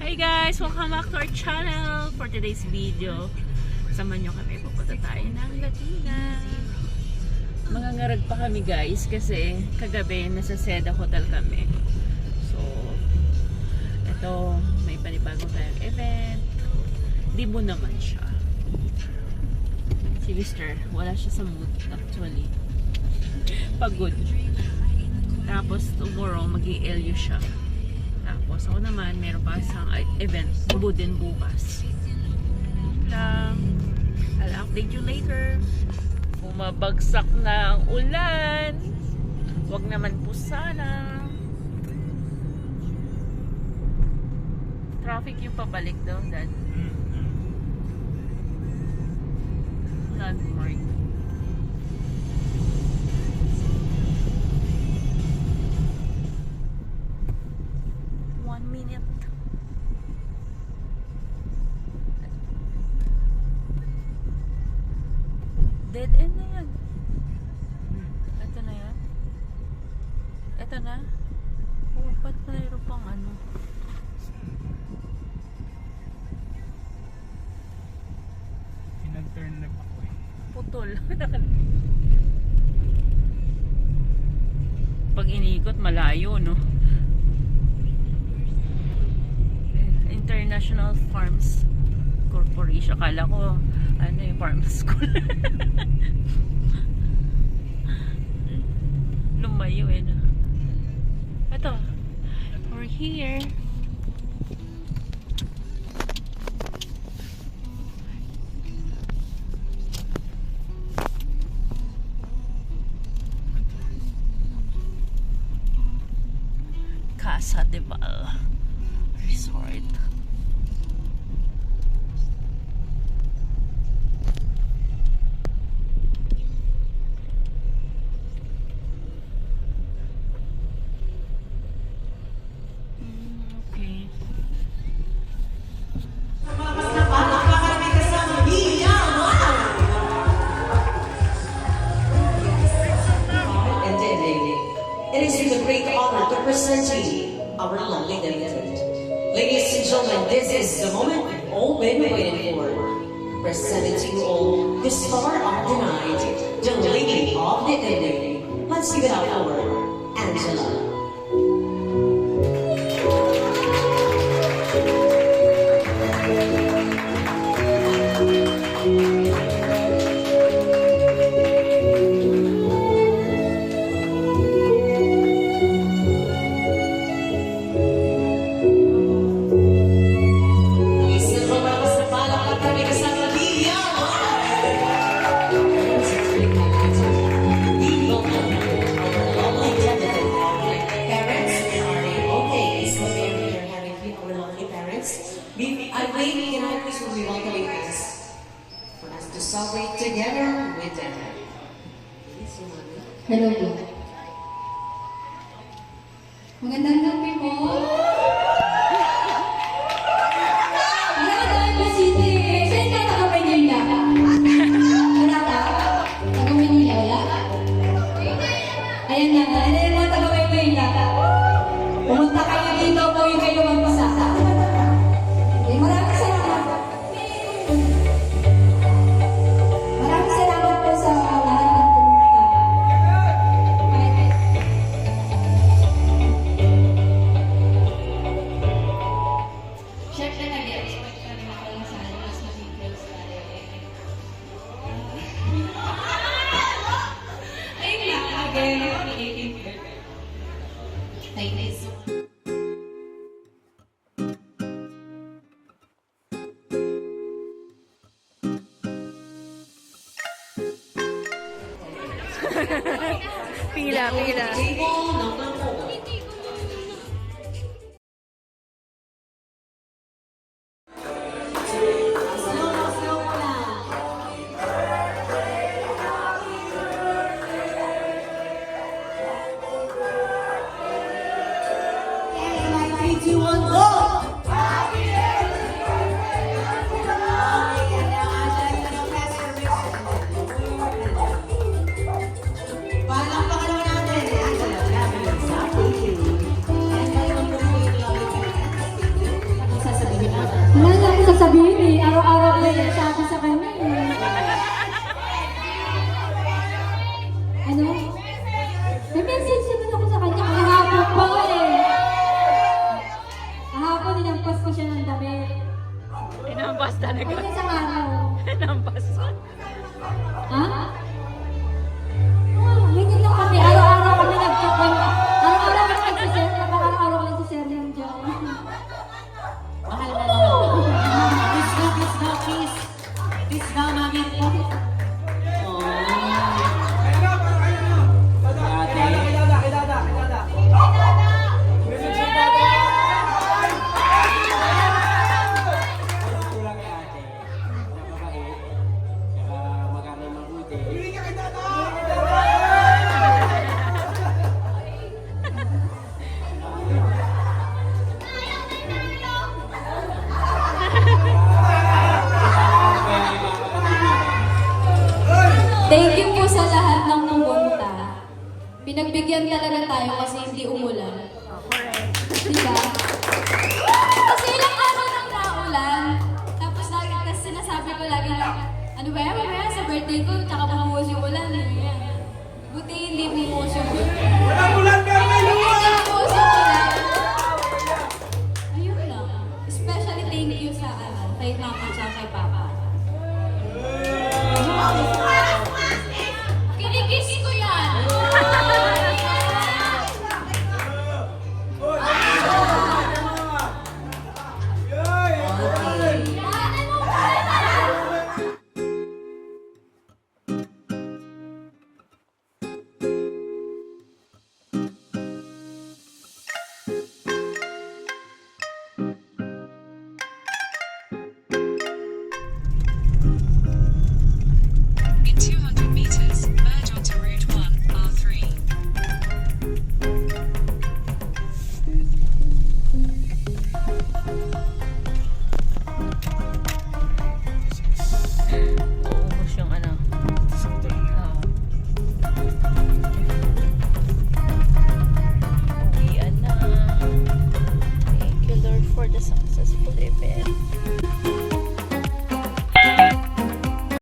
Hey guys! Welcome back to our channel. For today's video, samahan nyo kami, pupunta tayo ng Latina. Mangangarag pa kami guys kasi kagabi nasa Seda Hotel kami. So, ito, may panibagong tayong event. Libo naman siya. Si Mr. wala siya sa mood actually. Pagod. Tapos tomorrow mag-i-LU siya. Tapos ako naman meron pa isang event din bukas. Lang. I'll update you later. Bumabagsak na ang ulan. Wag naman po sana. Traffic yung pabalik daw, Dad. Landmark. Dead end na yan. Ito na yan. Ito na. Oh, ba't mayroon pang ano? Pinag-turn na ako eh. Putol. Pag iniikot, malayo, no? International Farms Corporation. Akala ko ano yung farm school. Lumayo eh, no? Ito, we're here. Casa de Val Resort. It is with a great honor to present to you our lovely delegate. Ladies and gentlemen, this is the moment we've all been waiting for. Presenting to you all the star of the night, the lady of the evening. Let's give it up for Angela. I believe in our Christmas we welcoming this for us to celebrate together with them. Hello po. Magandang gabi po. Alam mo tayo po City. Saan ka taga-Manila? Wala ka? Taga-Manila, wala? Ayan na nga. Ayan na mga taga-Manila. Pumunta kayo dito po yung kayo magpasaka. Maraming salamat. Maraming salamat po sa lahat ng pumunta. Siyempre, nag-expect ka rin ako lang sana mas maging close tayo. Ayun lang, again, happy 18th birthday. Thank you so much. Pila. Table number 4. Palakpakan naman natin, Angela. Ha? Ganyan lang kami. Araw-araw kami nagkakwento. Araw-araw kami nagsisir. Araw-araw kami nagsisir ng Diyan. Mahal na naman. Kiss na, kiss na, kiss. Kiss na, mami. Oh. Ate. Thank you po sa lahat ng pumunta. Pinagbigyan talaga tayo kasi hindi umulan. Diba? Kasi ilang araw nang naulan. Tapos lagi kasi sinasabi ko lagi lang, ano ba yan? Mamaya sa birthday ko, tsaka bumuhos yung ulan eh. Buti hindi bumuhos yung ulan. Walang ulan pero may Hindi lupa! bumuhos yung ulan. Ayun lang. Especially thank you sa kay Mama at kay Papa.